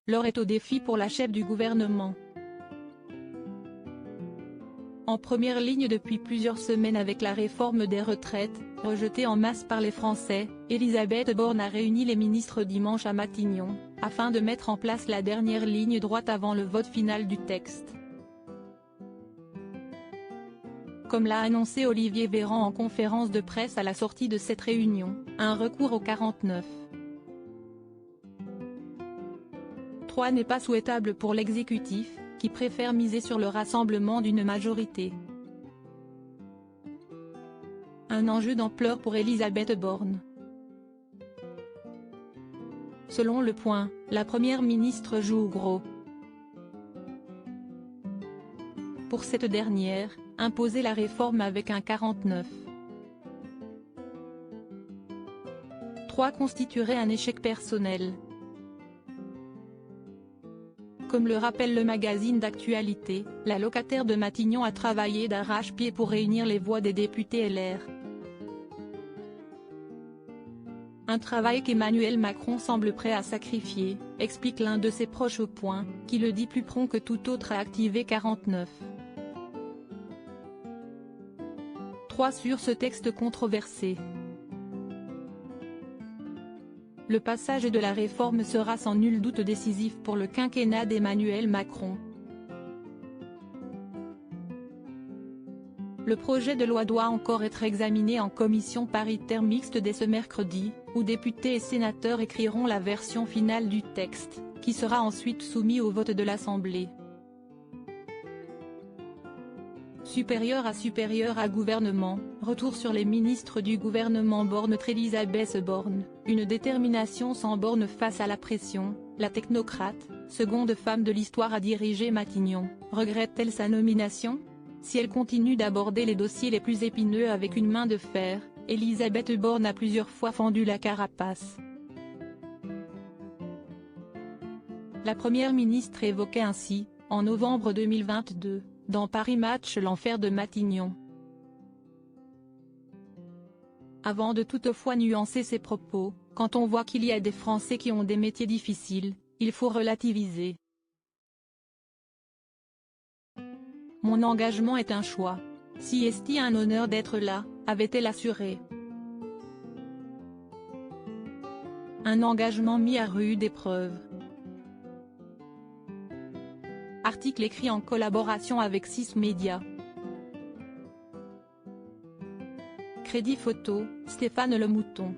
l'heure est au défi pour la chef du gouvernement. En première ligne depuis plusieurs semaines avec la réforme des retraites, rejetée en masse par les Français, Elisabeth Borne a réuni les ministres dimanche à Matignon, afin de mettre en place la dernière ligne droite avant le vote final du texte. Comme l'a annoncé Olivier Véran en conférence de presse à la sortie de cette réunion, un recours au 49.3 n'est pas souhaitable pour l'exécutif, qui préfère miser sur le rassemblement d'une majorité. Un enjeu d'ampleur pour Elisabeth Borne. Selon Le Point, la première ministre joue gros. Pour cette dernière, imposer la réforme avec un 49.3 constituerait un échec personnel. Comme le rappelle le magazine d'actualité, la locataire de Matignon a travaillé d'arrache-pied pour réunir les voix des députés LR. Un travail qu'Emmanuel Macron semble prêt à sacrifier, explique l'un de ses proches au Point, qui le dit plus prompt que tout autre à activer 49.3 sur ce texte controversé. Le passage de la réforme sera sans nul doute décisif pour le quinquennat d'Emmanuel Macron. Le projet de loi doit encore être examiné en commission paritaire mixte dès ce mercredi, où députés et sénateurs écriront la version finale du texte, qui sera ensuite soumis au vote de l'Assemblée. Supérieur à gouvernement, retour sur les ministres du gouvernement Borne. Elisabeth Borne, une détermination sans borne face à la pression, la technocrate, seconde femme de l'histoire à diriger Matignon, regrette-t-elle sa nomination? Si elle continue d'aborder les dossiers les plus épineux avec une main de fer, Elisabeth Borne a plusieurs fois fendu la carapace. La première ministre évoquait ainsi, en novembre 2022, dans Paris Match l'enfer de Matignon. Avant de toutefois nuancer ses propos, quand on voit qu'il y a des Français qui ont des métiers difficiles, il faut relativiser. Mon engagement est un choix. Si est-il un honneur d'être là, avait-elle assuré. Un engagement mis à rude épreuve. Article écrit en collaboration avec 6 médias. Crédit photo, Stéphane Le Mouton.